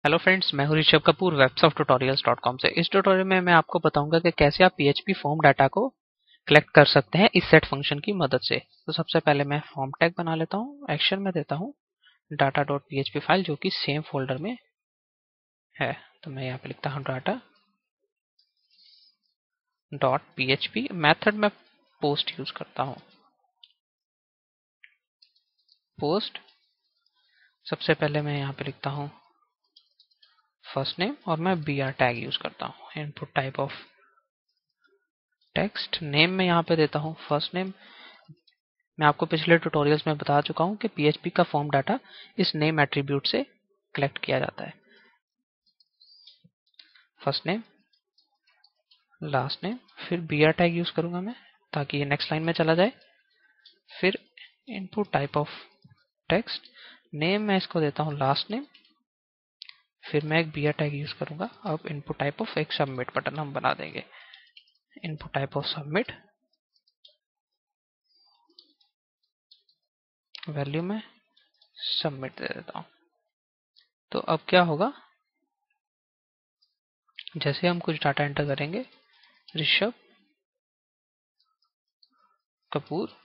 Hello friends, मैं हूं Rishabh Kapoor websofttutorials.com से। इस ट्यूटोरियल में मैं आपको बताऊंगा कि कैसे आप PHP फॉर्म डाटा को कलेक्ट कर सकते हैं इस सेट फंक्शन की मदद से। तो सबसे पहले मैं फॉर्म टैग बना लेता हूं। एक्शन में देता हूं data.php फाइल, जो कि सेम फोल्डर में है। तो मैं यहाँ पे लिखता हूं data.php। मेथड में पोस्ट यूज करता हूं। पोस्ट सबसे पहले मैं यहाँ पे लिखता हूं फर्स्ट नेम और मैं br टैग यूज करता हूं। Input type of text name में यहाँ पे देता हूँ फर्स्ट नेम। मैं आपको पिछले ट्यूटोरियल्स में बता चुका हूँ कि PHP का फॉर्म डाटा इस नेम एट्रीब्यूट से कलेक्ट किया जाता है। फर्स्ट नेम, लास्ट नेम, फिर br टैग यूज करूंगा मैं ताकि ये नेक्स्ट लाइन में चला जाए। फिर input type of text name मैं इसको देता हूँ लास्ट नेम। फिर मैं एक br टैग यूज करूंगा। अब इनपुट टाइप ऑफ एक सबमिट बटन हम बना देंगे। Input type of submit, value में सबमिट दे देता हूँ। तो अब क्या होगा, जैसे हम कुछ डाटा एंटर करेंगे ऋषभ कपूर,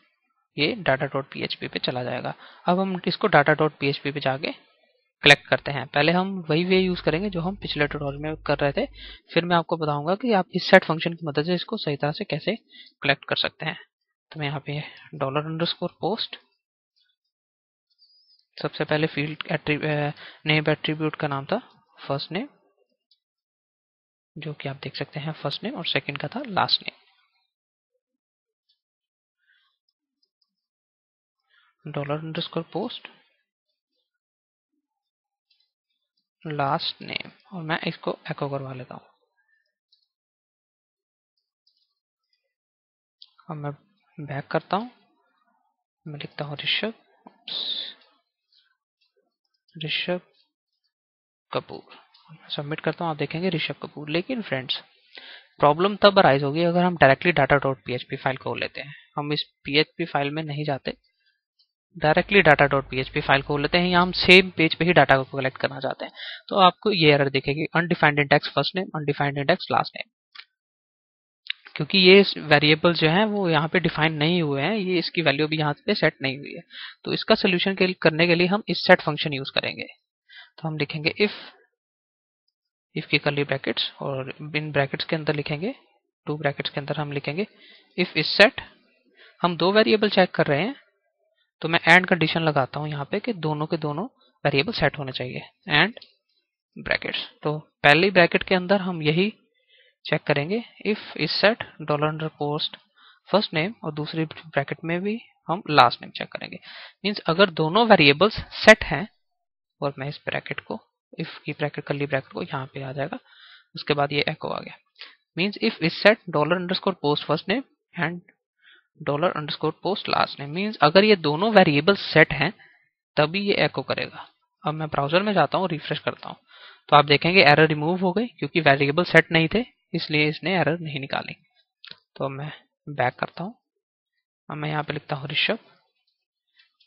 ये data.php पे चला जाएगा। अब हम इसको data.php पे जाके कलेक्ट करते हैं। पहले हम वही वे यूज करेंगे जो हम पिछले ट्यूटोरियल में कर रहे थे। फिर मैं आपको बताऊंगा कि आप इस सेट फंक्शन की मदद से इसको सही तरह से कैसे कलेक्ट कर सकते हैं। तो मैं यहाँ पे $_post, सबसे पहले फील्ड नेम एट्रीब्यूट का नाम था फर्स्ट नेम, जो कि आप देख सकते हैं फर्स्ट नेम, और सेकंड का था last name. $_post last name, और मैं इसको एको करवा लेता हूँ। अब मैं बैक करता हूँ। मैं लिखता हूँ ऋषभ कपूर। सबमिट करता हूँ। आप देखेंगे ऋषभ कपूर। लेकिन फ्रेंड्स, प्रॉब्लम तब अराइज होगी अगर हम डायरेक्टली data.php फाइल खोल लेते हैं। हम इस PHP फाइल में नहीं जाते, डायरेक्टली data.php फाइल खोल लेते हैं। यहाँ हम सेम पेज पे ही डाटा को कलेक्ट करना चाहते हैं। तो आपको ये एरर दिखेगी, undefined index first name, undefined index last name. क्योंकि ये वेरिएबल जो है वो यहाँ पे डिफाइन नहीं हुए हैं, ये इसकी वैल्यू भी यहाँ पे सेट नहीं हुई है। तो इसका सोल्यूशन करने के लिए हम इस सेट फंक्शन यूज करेंगे। तो हम लिखेंगे इफ की कर्ली ब्रैकेट्स, और इन ब्रैकेट्स के अंदर लिखेंगे, टू ब्रैकेट्स के अंदर हम लिखेंगे इफ इस सेट। हम दो वेरिएबल चेक कर रहे हैं, तो मैं एंड कंडीशन लगाता हूं यहाँ पे कि दोनों के दोनों वेरिएबल सेट होने चाहिए। एंड ब्रैकेट्स, तो पहली ब्रैकेट के अंदर हम यही चेक करेंगे इफ इस सेट $_post फर्स्ट नेम, और दूसरी ब्रैकेट में भी हम लास्ट नेम चेक करेंगे। मींस अगर दोनों वेरिएबल्स सेट हैं, और मैं इस ब्रैकेट को, इफ की ब्रैकेट कर्ली ब्रैकेट को यहाँ पे आ जाएगा, उसके बाद ये एको आ गया। मींस इफ इस set $_post first name and $_post last name. Means अगर ये दोनों वेरिएबल सेट हैं तभी ये एको करेगा। अब मैं ब्राउजर में जाता हूँ, रिफ्रेश करता हूँ, तो आप देखेंगे एरर रिमूव हो गई, क्योंकि वेरिएबल सेट नहीं थे, इसलिए इसने एरर नहीं निकाली। तो अब मैं बैक करता हूँ। अब मैं यहाँ पे लिखता हूँ ऋषभ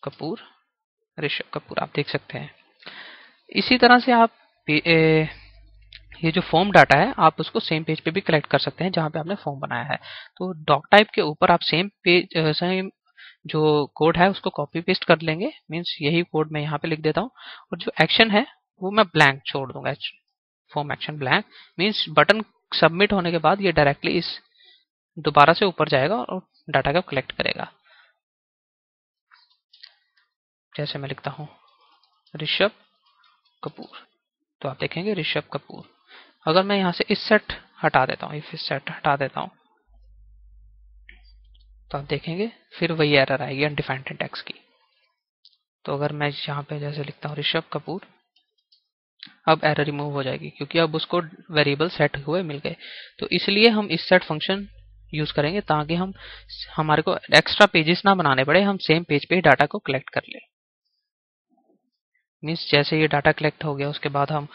कपूर। आप देख सकते हैं। इसी तरह से आप ये जो फॉर्म डाटा है, आप उसको सेम पेज पे भी कलेक्ट कर सकते हैं जहां पे आपने फॉर्म बनाया है। तो डॉक टाइप के ऊपर आप सेम जो कोड है उसको कॉपी पेस्ट कर लेंगे। मींस यही कोड मैं यहाँ पे लिख देता हूँ, और जो एक्शन है वो मैं ब्लैंक छोड़ दूंगा। Form action blank means button submit होने के बाद ये डायरेक्टली इस दोबारा से ऊपर जाएगा और डाटा को कलेक्ट करेगा। जैसे मैं लिखता हूँ ऋषभ कपूर, तो आप देखेंगे ऋषभ कपूर। अगर मैं यहाँ से इस सेट हटा देता हूँ, इफ इस सेट हटा देता हूँ, तो आप देखेंगे फिर वही एरर आएगी अनडिफाइंड इंडेक्स की। तो अगर मैं यहाँ पे जैसे लिखता हूँ ऋषभ कपूर, अब एरर रिमूव हो जाएगी, क्योंकि अब उसको वेरिएबल सेट हुए मिल गए। तो इसलिए हम इस सेट फंक्शन यूज करेंगे ताकि हमारे को एक्स्ट्रा पेजेस ना बनाने पड़े, हम सेम पेज पे ही डाटा को कलेक्ट कर ले। मीन्स जैसे ये डाटा कलेक्ट हो गया, उसके बाद हम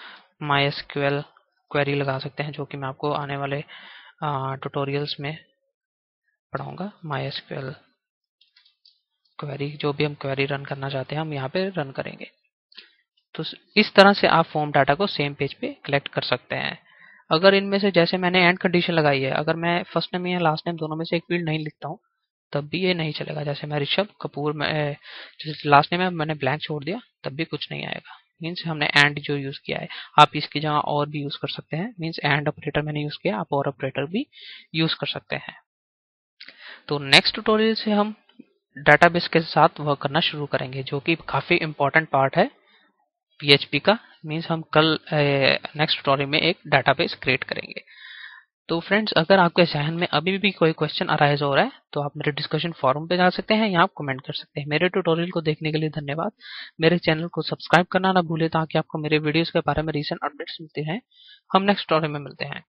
MySQL क्वेरी लगा सकते हैं, जो कि मैं आपको आने वाले ट्यूटोरियल्स में पढ़ाऊंगा। MySQL क्वेरी, जो भी हम क्वेरी रन करना चाहते हैं हम यहाँ पे रन करेंगे। तो इस तरह से आप फॉर्म डाटा को सेम पेज पे कलेक्ट कर सकते हैं। अगर इनमें से जैसे मैंने एंड कंडीशन लगाई है, अगर मैं फर्स्ट नेम या लास्ट नेम दोनों में से एक फील्ड नहीं लिखता हूँ तब भी ये नहीं चलेगा। जैसे मैं ऋषभ कपूर में जैसे लास्ट नेम है मैंने ब्लैंक छोड़ दिया तब भी कुछ नहीं आएगा। मीन्स हमने एंड जो यूज किया है, आप इसकी जगह और भी यूज कर सकते हैं। मीन्स एंड ऑपरेटर मैंने यूज किया, आप और ऑपरेटर भी यूज कर सकते हैं। तो नेक्स्ट ट्यूटोरियल से हम डाटाबेस के साथ वर्क करना शुरू करेंगे, जो कि काफी इंपॉर्टेंट पार्ट है पीएचपी का। मीन्स हम कल नेक्स्ट ट्यूटोरियल में एक डाटाबेस क्रिएट करेंगे। तो फ्रेंड्स, अगर आपके जहन में अभी भी कोई क्वेश्चन अराइज हो रहा है तो आप मेरे डिस्कशन फोरम पे जा सकते हैं या आप कमेंट कर सकते हैं। मेरे ट्यूटोरियल को देखने के लिए धन्यवाद। मेरे चैनल को सब्सक्राइब करना ना भूलें ताकि आपको मेरे वीडियोस के बारे में रीसेंट अपडेट्स मिलते हैं। हम नेक्स्ट ट्यूटोरियल में मिलते हैं।